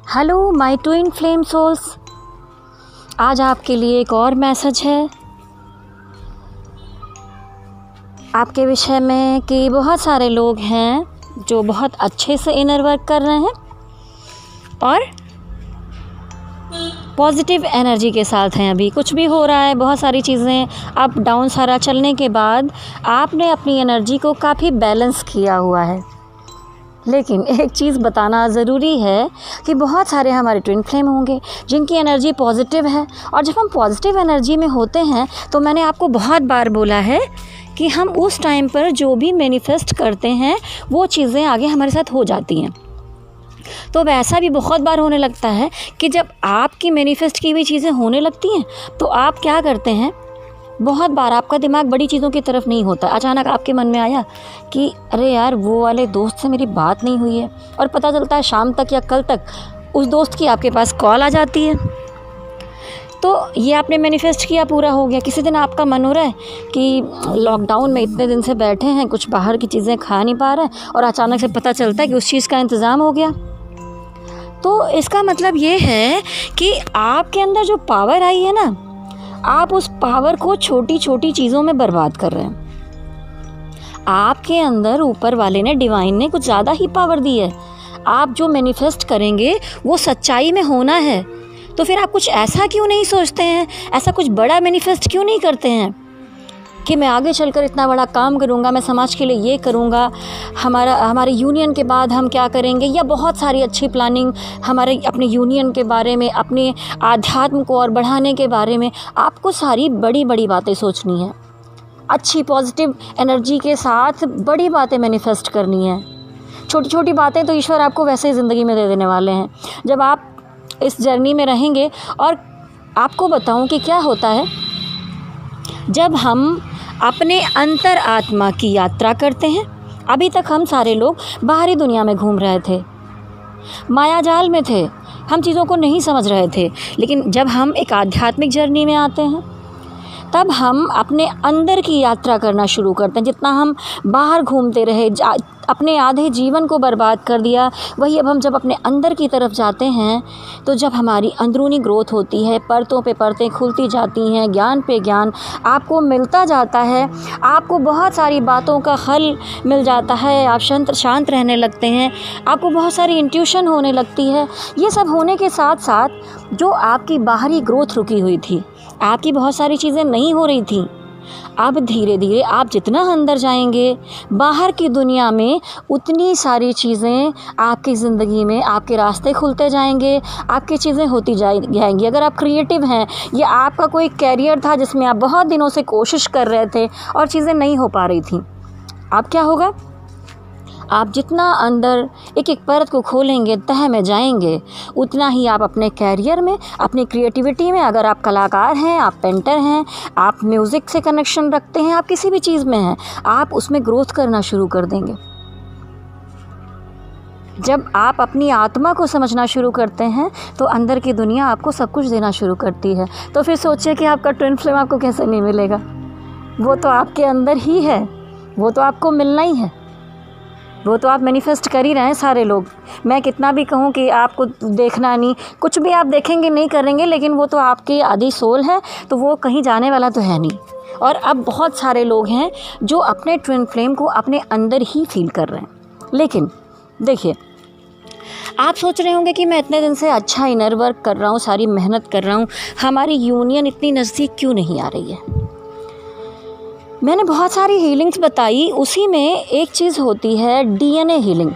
Hello my twin flame souls, आज आपके लिए एक और मैसेज है आपके विषय में कि बहुत सारे लोग हैं जो बहुत अच्छे से इनर वर्क कर रहे हैं और पॉजिटिव एनर्जी के साथ हैं। अभी कुछ भी हो रहा है, बहुत सारी चीज़ें अप डाउन सारा चलने के बाद आपने अपनी एनर्जी को काफ़ी बैलेंस किया हुआ है। लेकिन एक चीज़ बताना ज़रूरी है कि बहुत सारे हमारे ट्विन फ्लेम होंगे जिनकी एनर्जी पॉजिटिव है, और जब हम पॉजिटिव एनर्जी में होते हैं तो मैंने आपको बहुत बार बोला है कि हम उस टाइम पर जो भी मैनिफेस्ट करते हैं वो चीज़ें आगे हमारे साथ हो जाती हैं। तो वैसा भी बहुत बार होने लगता है कि जब आपकी मैनिफेस्ट की हुई चीज़ें होने लगती हैं तो आप क्या करते हैं, बहुत बार आपका दिमाग बड़ी चीज़ों की तरफ नहीं होता। अचानक आपके मन में आया कि अरे यार वो वाले दोस्त से मेरी बात नहीं हुई है, और पता चलता है शाम तक या कल तक उस दोस्त की आपके पास कॉल आ जाती है। तो ये आपने मैनिफेस्ट किया, पूरा हो गया। किसी दिन आपका मन हो रहा है कि लॉकडाउन में इतने दिन से बैठे हैं, कुछ बाहर की चीज़ें खा नहीं पा रहे हैं, और अचानक से पता चलता है कि उस चीज़ का इंतज़ाम हो गया। तो इसका मतलब ये है कि आपके अंदर जो पावर आई है ना, आप उस पावर को छोटी छोटी चीज़ों में बर्बाद कर रहे हैं। आपके अंदर ऊपर वाले ने, डिवाइन ने कुछ ज़्यादा ही पावर दी है। आप जो मैनिफेस्ट करेंगे वो सच्चाई में होना है। तो फिर आप कुछ ऐसा क्यों नहीं सोचते हैं, ऐसा कुछ बड़ा मैनिफेस्ट क्यों नहीं करते हैं कि मैं आगे चलकर इतना बड़ा काम करूँगा, मैं समाज के लिए ये करूँगा, हमारे यूनियन के बाद हम क्या करेंगे, या बहुत सारी अच्छी प्लानिंग हमारे अपने यूनियन के बारे में, अपने आध्यात्म को और बढ़ाने के बारे में। आपको सारी बड़ी बड़ी बातें सोचनी है, अच्छी पॉजिटिव एनर्जी के साथ बड़ी बातें मैनिफेस्ट करनी है। छोटी छोटी बातें तो ईश्वर आपको वैसे ही ज़िंदगी में दे देने वाले हैं जब आप इस जर्नी में रहेंगे। और आपको बताऊं कि क्या होता है जब हम अपने अंतर आत्मा की यात्रा करते हैं। अभी तक हम सारे लोग बाहरी दुनिया में घूम रहे थे, मायाजाल में थे, हम चीज़ों को नहीं समझ रहे थे। लेकिन जब हम एक आध्यात्मिक जर्नी में आते हैं तब हम अपने अंदर की यात्रा करना शुरू करते हैं। जितना हम बाहर घूमते रहे, अपने आधे जीवन को बर्बाद कर दिया, वही अब हम जब अपने अंदर की तरफ जाते हैं तो जब हमारी अंदरूनी ग्रोथ होती है, परतों पे परतें खुलती जाती हैं, ज्ञान पे ज्ञान आपको मिलता जाता है, आपको बहुत सारी बातों का हल मिल जाता है, आप शांत रहने लगते हैं, आपको बहुत सारी इंट्यूशन होने लगती है। ये सब होने के साथ साथ जो आपकी बाहरी ग्रोथ रुकी हुई थी, आपकी बहुत सारी चीज़ें नहीं हो रही थी, अब धीरे धीरे आप जितना अंदर जाएंगे बाहर की दुनिया में, उतनी सारी चीज़ें आपकी ज़िंदगी में, आपके रास्ते खुलते जाएंगे, आपकी चीज़ें होती जाएंगी। अगर आप क्रिएटिव हैं या आपका कोई कैरियर था जिसमें आप बहुत दिनों से कोशिश कर रहे थे और चीज़ें नहीं हो पा रही थी, अब क्या होगा, आप जितना अंदर एक एक परत को खोलेंगे, तह में जाएंगे, उतना ही आप अपने कैरियर में, अपनी क्रिएटिविटी में, अगर आप कलाकार हैं, आप पेंटर हैं, आप म्यूज़िक से कनेक्शन रखते हैं, आप किसी भी चीज़ में हैं, आप उसमें ग्रोथ करना शुरू कर देंगे। जब आप अपनी आत्मा को समझना शुरू करते हैं तो अंदर की दुनिया आपको सब कुछ देना शुरू करती है। तो फिर सोचिए कि आपका ट्विन फ्लेम आपको कैसे नहीं मिलेगा। वो तो आपके अंदर ही है, वो तो आपको मिलना ही है, वो तो आप मैनिफेस्ट कर ही रहे हैं सारे लोग। मैं कितना भी कहूँ कि आपको देखना नहीं, कुछ भी आप देखेंगे नहीं करेंगे, लेकिन वो तो आपकी आधी सोल है, तो वो कहीं जाने वाला तो है नहीं। और अब बहुत सारे लोग हैं जो अपने ट्विन फ्लेम को अपने अंदर ही फील कर रहे हैं। लेकिन देखिए, आप सोच रहे होंगे कि मैं इतने दिन से अच्छा इनर वर्क कर रहा हूँ, सारी मेहनत कर रहा हूँ, हमारी यूनियन इतनी नज़दीक क्यों नहीं आ रही है। मैंने बहुत सारी हीलिंग्स बताई, उसी में एक चीज़ होती है डीएनए हीलिंग।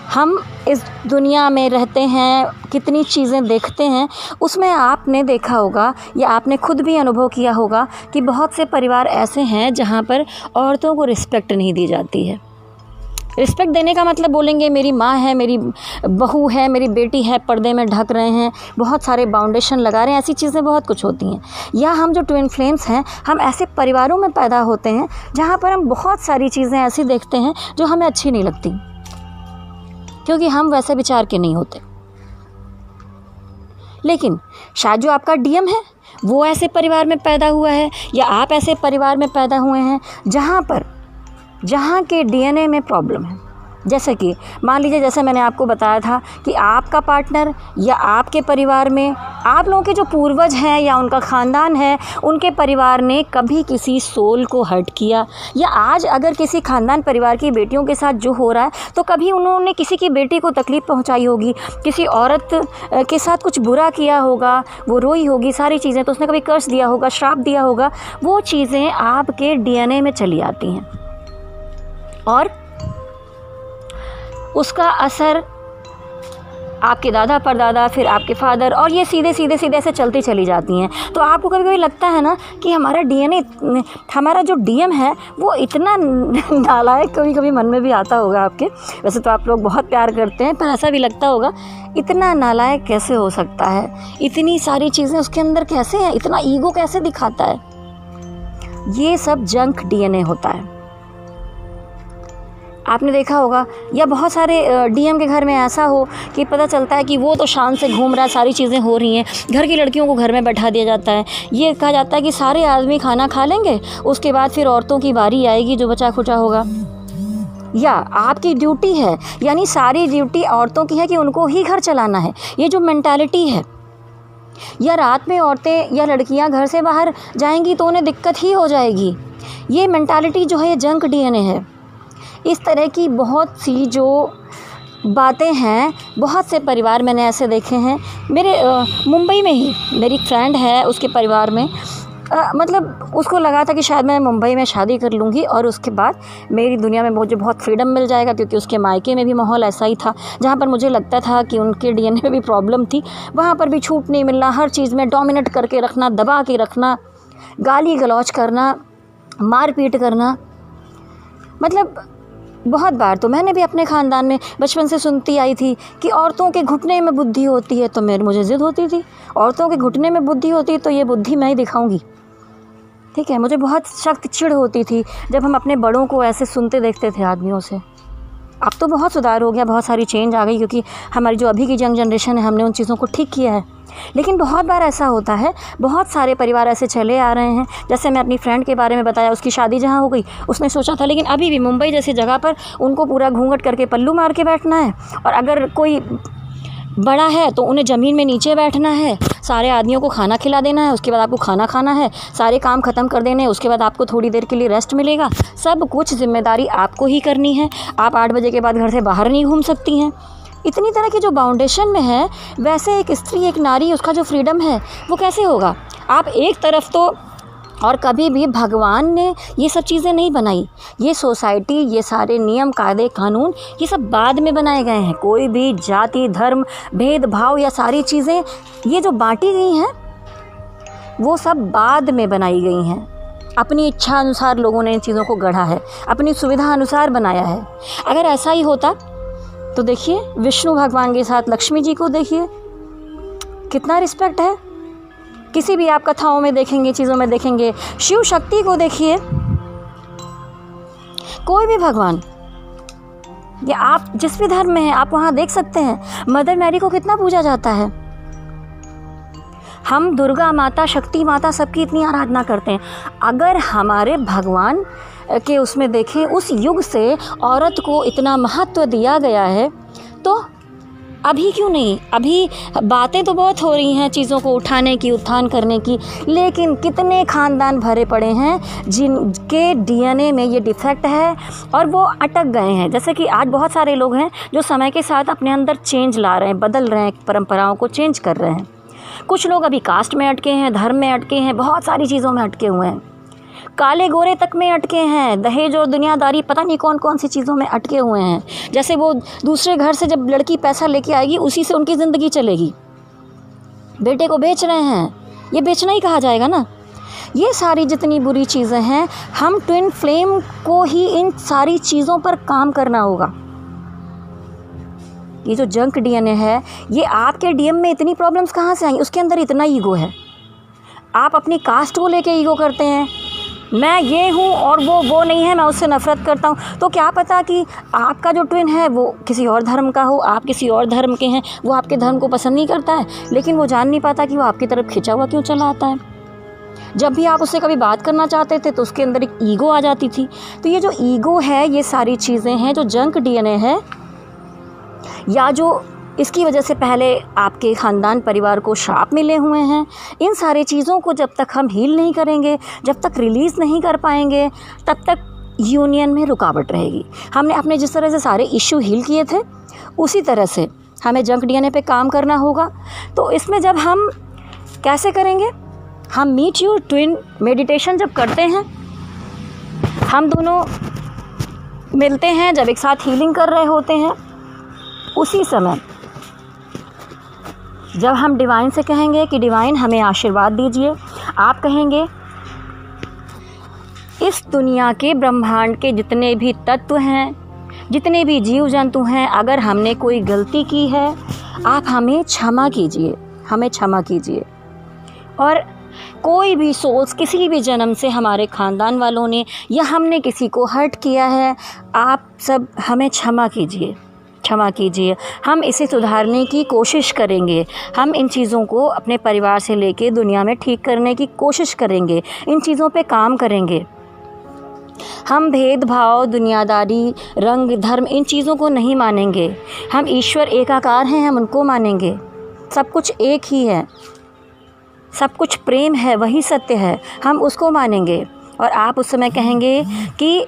हम इस दुनिया में रहते हैं, कितनी चीज़ें देखते हैं, उसमें आपने देखा होगा या आपने खुद भी अनुभव किया होगा कि बहुत से परिवार ऐसे हैं जहाँ पर औरतों को रिस्पेक्ट नहीं दी जाती है। रिस्पेक्ट देने का मतलब बोलेंगे मेरी माँ है, मेरी बहू है, मेरी बेटी है, पर्दे में ढक रहे हैं, बहुत सारे बाउंडेशन लगा रहे हैं, ऐसी चीज़ें बहुत कुछ होती हैं। या हम जो ट्विन फ्लेम्स हैं, हम ऐसे परिवारों में पैदा होते हैं जहाँ पर हम बहुत सारी चीज़ें ऐसी देखते हैं जो हमें अच्छी नहीं लगती, क्योंकि हम वैसे विचार के नहीं होते। लेकिन शायद जो आपका डीएम है वो ऐसे परिवार में पैदा हुआ है, या आप ऐसे परिवार में पैदा हुए हैं जहाँ के डीएनए में प्रॉब्लम है। जैसे कि मान लीजिए, जैसे मैंने आपको बताया था कि आपका पार्टनर या आपके परिवार में आप लोगों के जो पूर्वज हैं या उनका ख़ानदान है, उनके परिवार ने कभी किसी सोल को हर्ट किया, या आज अगर किसी ख़ानदान परिवार की बेटियों के साथ जो हो रहा है, तो कभी उन्होंने किसी की बेटी को तकलीफ़ पहुंचाई होगी, किसी औरत के साथ कुछ बुरा किया होगा, वो रोई होगी, सारी चीज़ें, तो उसने कभी कर्ज दिया होगा, श्राप दिया होगा, वो चीज़ें आपके डीएनए में चली आती हैं और उसका असर आपके दादा परदादा, फिर आपके फादर, और ये सीधे सीधे सीधे ऐसे चलती चली जाती हैं। तो आपको कभी कभी लगता है ना कि हमारा डीएनए, हमारा जो डीएम है वो इतना नालायक, कभी कभी मन में भी आता होगा आपके। वैसे तो आप लोग बहुत प्यार करते हैं, पर ऐसा भी लगता होगा इतना नालायक कैसे हो सकता है, इतनी सारी चीज़ें उसके अंदर कैसे हैं, इतना ईगो कैसे दिखाता है। ये सब जंक डीएनए होता है। आपने देखा होगा, या बहुत सारे डीएम के घर में ऐसा हो कि पता चलता है कि वो तो शान से घूम रहा है, सारी चीज़ें हो रही हैं, घर की लड़कियों को घर में बैठा दिया जाता है। ये कहा जाता है कि सारे आदमी खाना खा लेंगे, उसके बाद फिर औरतों की बारी आएगी जो बचा खुचा होगा, या आपकी ड्यूटी है, यानी सारी ड्यूटी औरतों की है कि उनको ही घर चलाना है। ये जो मेंटालिटी है, या रात में औरतें या लड़कियां घर से बाहर जाएंगी तो उन्हें दिक्कत ही हो जाएगी, ये मेंटालिटी जो है ये जंक डीएनए है। इस तरह की बहुत सी जो बातें हैं, बहुत से परिवार मैंने ऐसे देखे हैं। मेरे मुंबई में ही मेरी फ्रेंड है, उसके परिवार में मतलब उसको लगा था कि शायद मैं मुंबई में शादी कर लूँगी और उसके बाद मेरी दुनिया में मुझे बहुत फ्रीडम मिल जाएगा, क्योंकि उसके मायके में भी माहौल ऐसा ही था जहाँ पर मुझे लगता था कि उनके डीएनए में भी प्रॉब्लम थी। वहाँ पर भी छूट नहीं मिलना, हर चीज़ में डोमिनेट करके रखना, दबा के रखना, गाली गलौज करना, मारपीट करना। मतलब बहुत बार तो मैंने भी अपने ख़ानदान में बचपन से सुनती आई थी कि औरतों के घुटने में बुद्धि होती है, तो मुझे ज़िद होती थी, औरतों के घुटने में बुद्धि होती है तो ये बुद्धि मैं ही दिखाऊंगी। ठीक है, मुझे बहुत सख्त चिढ़ होती थी जब हम अपने बड़ों को ऐसे सुनते देखते थे आदमियों से। अब तो बहुत सुधार हो गया, बहुत सारी चेंज आ गई, क्योंकि हमारी जो अभी की यंग जनरेशन है, हमने उन चीज़ों को ठीक किया है। लेकिन बहुत बार ऐसा होता है, बहुत सारे परिवार ऐसे चले आ रहे हैं। जैसे मैं अपनी फ्रेंड के बारे में बताया, उसकी शादी जहाँ हो गई, उसने सोचा था, लेकिन अभी भी मुंबई जैसी जगह पर उनको पूरा घूंघट करके पल्लू मार के बैठना है, और अगर कोई बड़ा है तो उन्हें ज़मीन में नीचे बैठना है, सारे आदमियों को खाना खिला देना है, उसके बाद आपको खाना खाना है, सारे काम ख़त्म कर देने, उसके बाद आपको थोड़ी देर के लिए रेस्ट मिलेगा, सब कुछ जिम्मेदारी आपको ही करनी है। आप 8 बजे के बाद घर से बाहर नहीं घूम सकती हैं। इतनी तरह की जो बाउंडेशन में है, वैसे एक स्त्री, एक नारी, उसका जो फ्रीडम है वो कैसे होगा। आप एक तरफ तो, और कभी भी भगवान ने ये सब चीज़ें नहीं बनाई, ये सोसाइटी, ये सारे नियम कायदे कानून, ये सब बाद में बनाए गए हैं। कोई भी जाति धर्म भेदभाव या सारी चीज़ें ये जो बांटी गई हैं वो सब बाद में बनाई गई हैं। अपनी इच्छा अनुसार लोगों ने इन चीज़ों को गढ़ा है, अपनी सुविधा अनुसार बनाया है। अगर ऐसा ही होता तो देखिए विष्णु भगवान के साथ लक्ष्मी जी को देखिए, कितना रिस्पेक्ट है। किसी भी आप कथाओं में देखेंगे, चीज़ों में देखेंगे, शिव शक्ति को देखिए, कोई भी भगवान, या आप जिस भी धर्म में हैं आप वहाँ देख सकते हैं मदर मैरी को कितना पूजा जाता है। हम दुर्गा माता, शक्ति माता, सबकी इतनी आराधना करते हैं। अगर हमारे भगवान के उसमें देखें, उस युग से औरत को इतना महत्व दिया गया है, तो अभी क्यों नहीं। अभी बातें तो बहुत हो रही हैं चीज़ों को उठाने की, उत्थान करने की, लेकिन कितने ख़ानदान भरे पड़े हैं जिनके डीएनए में ये डिफेक्ट है और वो अटक गए हैं। जैसे कि आज बहुत सारे लोग हैं जो समय के साथ अपने अंदर चेंज ला रहे हैं, बदल रहे हैं, परंपराओं को चेंज कर रहे हैं। कुछ लोग अभी कास्ट में अटके हैं, धर्म में अटके हैं, बहुत सारी चीज़ों में अटके हुए हैं, काले गोरे तक में अटके हैं, दहेज और दुनियादारी, पता नहीं कौन कौन सी चीज़ों में अटके हुए हैं। जैसे वो दूसरे घर से जब लड़की पैसा लेके आएगी उसी से उनकी ज़िंदगी चलेगी। बेटे को बेच रहे हैं, ये बेचना ही कहा जाएगा ना। ये सारी जितनी बुरी चीज़ें हैं, हम ट्विन फ्लेम को ही इन सारी चीज़ों पर काम करना होगा। ये जो जंक डीएनए है, ये आपके डीएम में इतनी प्रॉब्लम्स कहाँ से आई, उसके अंदर इतना ईगो है। आप अपनी कास्ट को लेके ईगो करते हैं, मैं ये हूँ और वो नहीं है, मैं उससे नफ़रत करता हूँ। तो क्या पता कि आपका जो ट्विन है वो किसी और धर्म का हो, आप किसी और धर्म के हैं, वो आपके धर्म को पसंद नहीं करता है, लेकिन वो जान नहीं पाता कि वो आपकी तरफ खिंचा हुआ क्यों चला आता है। जब भी आप उससे कभी बात करना चाहते थे तो उसके अंदर एक ईगो आ जाती थी। तो ये जो ईगो है, ये सारी चीज़ें हैं जो जंक डीएनए है, या जो इसकी वजह से पहले आपके ख़ानदान परिवार को श्राप मिले हुए हैं। इन सारी चीज़ों को जब तक हम हील नहीं करेंगे, जब तक रिलीज़ नहीं कर पाएंगे, तब तक यूनियन में रुकावट रहेगी। हमने अपने जिस तरह से सारे इश्यू हील किए थे, उसी तरह से हमें जंक डीएनए पे काम करना होगा। तो इसमें जब हम कैसे करेंगे, हम मीट योर ट्विन मेडिटेशन जब करते हैं, हम दोनों मिलते हैं, जब एक साथ हीलिंग कर रहे होते हैं, उसी समय जब हम डिवाइन से कहेंगे कि डिवाइन हमें आशीर्वाद दीजिए, आप कहेंगे इस दुनिया के ब्रह्मांड के जितने भी तत्व हैं, जितने भी जीव जंतु हैं, अगर हमने कोई गलती की है, आप हमें क्षमा कीजिए, हमें क्षमा कीजिए। और कोई भी सोल्स किसी भी जन्म से हमारे ख़ानदान वालों ने या हमने किसी को हर्ट किया है, आप सब हमें क्षमा कीजिए, क्षमा कीजिए। हम इसे सुधारने की कोशिश करेंगे, हम इन चीज़ों को अपने परिवार से लेके दुनिया में ठीक करने की कोशिश करेंगे, इन चीज़ों पे काम करेंगे। हम भेदभाव, दुनियादारी, रंग, धर्म, इन चीज़ों को नहीं मानेंगे। हम ईश्वर एकाकार हैं, हम उनको मानेंगे। सब कुछ एक ही है, सब कुछ प्रेम है, वही सत्य है, हम उसको मानेंगे। और आप उस समय कहेंगे कि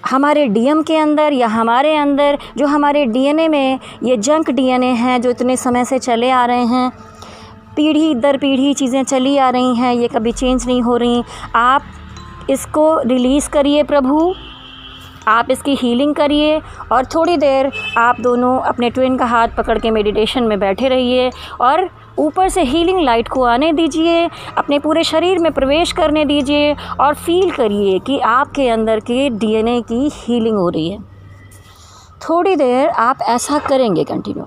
हमारे डीएम के अंदर या हमारे अंदर जो हमारे डीएनए में ये जंक डीएनए हैं, जो इतने समय से चले आ रहे हैं, पीढ़ी दर पीढ़ी चीज़ें चली आ रही हैं, ये कभी चेंज नहीं हो रही, आप इसको रिलीज़ करिए प्रभु, आप इसकी हीलिंग करिए। और थोड़ी देर आप दोनों अपने ट्विन का हाथ पकड़ के मेडिटेशन में बैठे रहिए और ऊपर से हीलिंग लाइट को आने दीजिए, अपने पूरे शरीर में प्रवेश करने दीजिए और फील करिए कि आपके अंदर के डीएनए की हीलिंग हो रही है। थोड़ी देर आप ऐसा करेंगे कंटिन्यू।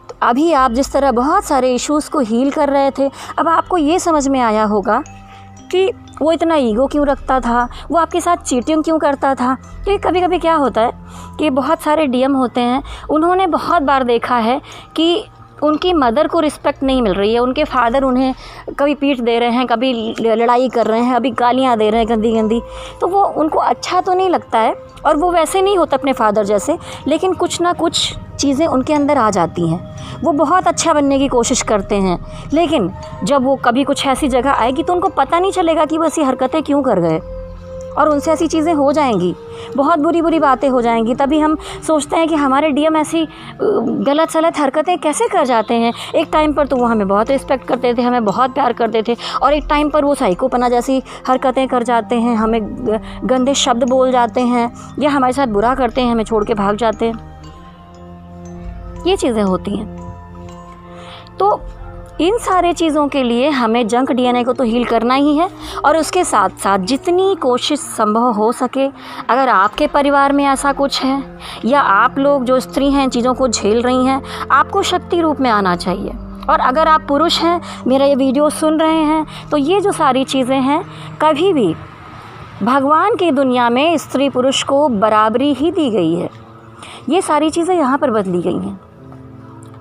तो अभी आप जिस तरह बहुत सारे इश्यूज़ को हील कर रहे थे, अब आपको ये समझ में आया होगा कि वो इतना ईगो क्यों रखता था, वो आपके साथ चीटिंग क्यों करता था। क्योंकि कभी कभी क्या होता है कि बहुत सारे डीएम होते हैं, उन्होंने बहुत बार देखा है कि उनकी मदर को रिस्पेक्ट नहीं मिल रही है, उनके फादर उन्हें कभी पीट दे रहे हैं, कभी लड़ाई कर रहे हैं, अभी गालियाँ दे रहे हैं गंदी गंदी, तो वो उनको अच्छा तो नहीं लगता है। और वो वैसे नहीं होता अपने फादर जैसे, लेकिन कुछ ना कुछ चीज़ें उनके अंदर आ जाती हैं, वो बहुत अच्छा बनने की कोशिश करते हैं। लेकिन जब वो कभी कुछ ऐसी जगह आएगी तो उनको पता नहीं चलेगा कि वो ऐसी हरकतें क्यों कर गए, और उनसे ऐसी चीज़ें हो जाएंगी, बहुत बुरी बुरी बातें हो जाएंगी। तभी हम सोचते हैं कि हमारे डीएम ऐसी गलत सलत हरकतें कैसे कर जाते हैं। एक टाइम पर तो वो हमें बहुत रिस्पेक्ट करते थे, हमें बहुत प्यार करते थे, और एक टाइम पर वो साइकोपना जैसी हरकतें कर जाते हैं, हमें गंदे शब्द बोल जाते हैं या हमारे साथ बुरा करते हैं, हमें छोड़ के भाग जाते हैं। ये चीज़ें होती हैं। तो इन सारे चीज़ों के लिए हमें जंक डीएनए को तो हील करना ही है, और उसके साथ साथ जितनी कोशिश संभव हो सके, अगर आपके परिवार में ऐसा कुछ है या आप लोग जो स्त्री हैं इन चीज़ों को झेल रही हैं, आपको शक्ति रूप में आना चाहिए। और अगर आप पुरुष हैं, मेरा ये वीडियो सुन रहे हैं, तो ये जो सारी चीज़ें हैं, कभी भी भगवान की दुनिया में स्त्री पुरुष को बराबरी ही दी गई है। ये सारी चीज़ें यहाँ पर बदली गई हैं,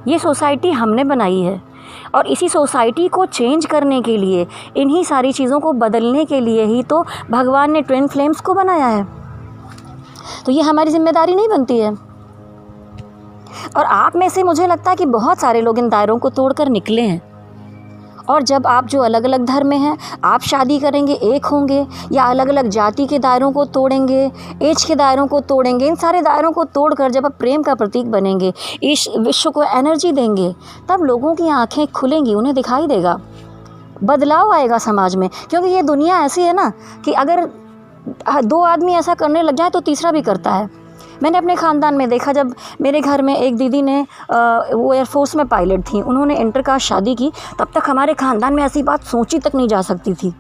ये सोसाइटी हमने बनाई है, और इसी सोसाइटी को चेंज करने के लिए, इन्हीं सारी चीज़ों को बदलने के लिए ही तो भगवान ने ट्विन फ्लेम्स को बनाया है। तो ये हमारी जिम्मेदारी नहीं बनती है। और आप में से मुझे लगता है कि बहुत सारे लोग इन दायरों को तोड़कर निकले हैं, और जब आप जो अलग अलग धर्म में हैं, आप शादी करेंगे, एक होंगे, या अलग अलग जाति के दायरों को तोड़ेंगे, एज के दायरों को तोड़ेंगे, इन सारे दायरों को तोड़कर जब आप प्रेम का प्रतीक बनेंगे, इस विश्व को एनर्जी देंगे, तब लोगों की आंखें खुलेंगी, उन्हें दिखाई देगा, बदलाव आएगा समाज में। क्योंकि ये दुनिया ऐसी है ना कि अगर 2 आदमी ऐसा करने लग जाए तो तीसरा भी करता है। मैंने अपने ख़ानदान में देखा, जब मेरे घर में एक दीदी ने वो एयरफोर्स में पायलट थी, उन्होंने इंटरकास्ट शादी की, तब तक हमारे ख़ानदान में ऐसी बात सोची तक नहीं जा सकती थी।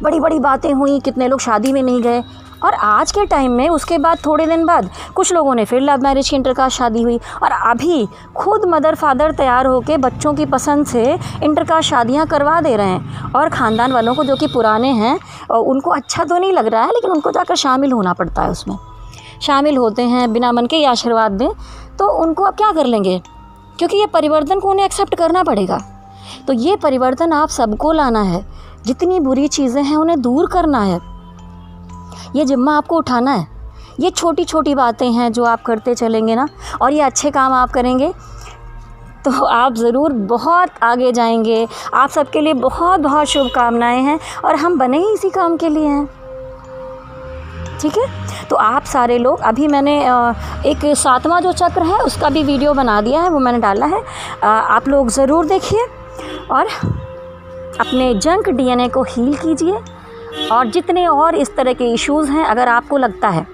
बड़ी बड़ी बातें हुई, कितने लोग शादी में नहीं गए। और आज के टाइम में उसके बाद थोड़े दिन बाद कुछ लोगों ने फिर लव मैरिज की इंटरकास्ट शादी हुई, और अभी खुद मदर फादर तैयार होकर बच्चों की पसंद से इंटरकास्ट शादियां करवा दे रहे हैं। और ख़ानदान वालों को, जो कि पुराने हैं, उनको अच्छा तो नहीं लग रहा है, लेकिन उनको जाकर शामिल होना पड़ता है। उसमें शामिल होते हैं, बिना मन के ही आशीर्वाद दें तो उनको अब क्या कर लेंगे, क्योंकि ये परिवर्तन को उन्हें एक्सेप्ट करना पड़ेगा। तो ये परिवर्तन आप सबको लाना है। जितनी बुरी चीज़ें हैं उन्हें दूर करना है, ये जिम्मा आपको उठाना है। ये छोटी छोटी बातें हैं जो आप करते चलेंगे ना, और ये अच्छे काम आप करेंगे तो आप ज़रूर बहुत आगे जाएंगे। आप सबके लिए बहुत बहुत शुभकामनाएं हैं, और हम बने ही इसी काम के लिए हैं, ठीक है। तो आप सारे लोग, अभी मैंने एक 7वां जो चक्र है उसका भी वीडियो बना दिया है, वो मैंने डाला है, आप लोग ज़रूर देखिए और अपने जंक डीएनए को हील कीजिए। और जितने और इस तरह के इश्यूज़ हैं, अगर आपको लगता है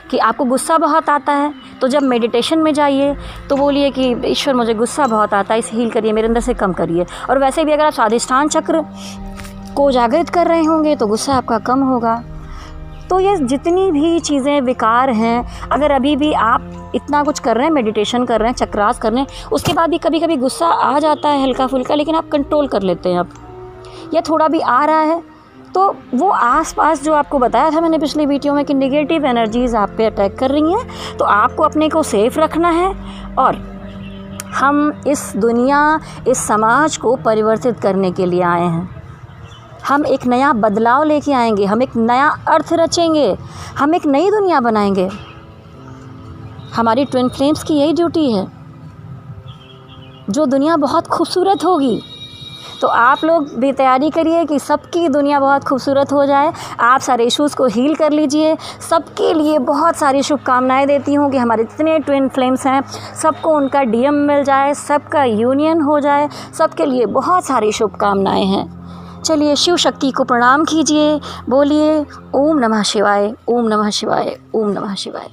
कि आपको गुस्सा बहुत आता है, तो जब मेडिटेशन में जाइए तो बोलिए कि ईश्वर मुझे गुस्सा बहुत आता है, इसे हील करिए, मेरे अंदर से कम करिए। और वैसे भी अगर आप स्वादिष्ठान चक्र को जागृत कर रहे होंगे तो गुस्सा आपका कम होगा। तो ये जितनी भी चीज़ें विकार हैं, अगर अभी भी आप इतना कुछ कर रहे हैं, मेडिटेशन कर रहे हैं, चक्रास कर रहे हैं, उसके बाद भी कभी कभी गुस्सा आ जाता है हल्का फुल्का, लेकिन आप कंट्रोल कर लेते हैं, आप या थोड़ा भी आ रहा है तो वो आसपास जो आपको बताया था मैंने पिछली वीडियो में कि नेगेटिव एनर्जीज़ आप पे अटैक कर रही हैं, तो आपको अपने को सेफ रखना है। और हम इस दुनिया, इस समाज को परिवर्तित करने के लिए आए हैं। हम एक नया बदलाव लेके आएंगे, हम एक नया अर्थ रचेंगे, हम एक नई दुनिया बनाएंगे। हमारी ट्विन फ्लेम्स की यही ड्यूटी है। जो दुनिया बहुत खूबसूरत होगी, तो आप लोग भी तैयारी करिए कि सबकी दुनिया बहुत खूबसूरत हो जाए। आप सारे इश्यूज़ को हील कर लीजिए। सबके लिए बहुत सारी शुभकामनाएं देती हूँ कि हमारे जितने ट्विन फ्लेम्स हैं सबको उनका डीएम मिल जाए, सबका यूनियन हो जाए। सबके लिए बहुत सारी शुभकामनाएं हैं। चलिए शिव शक्ति को प्रणाम कीजिए, बोलिए ओम नमः शिवाय, ओम नमः शिवाय, ओम नमः शिवाय।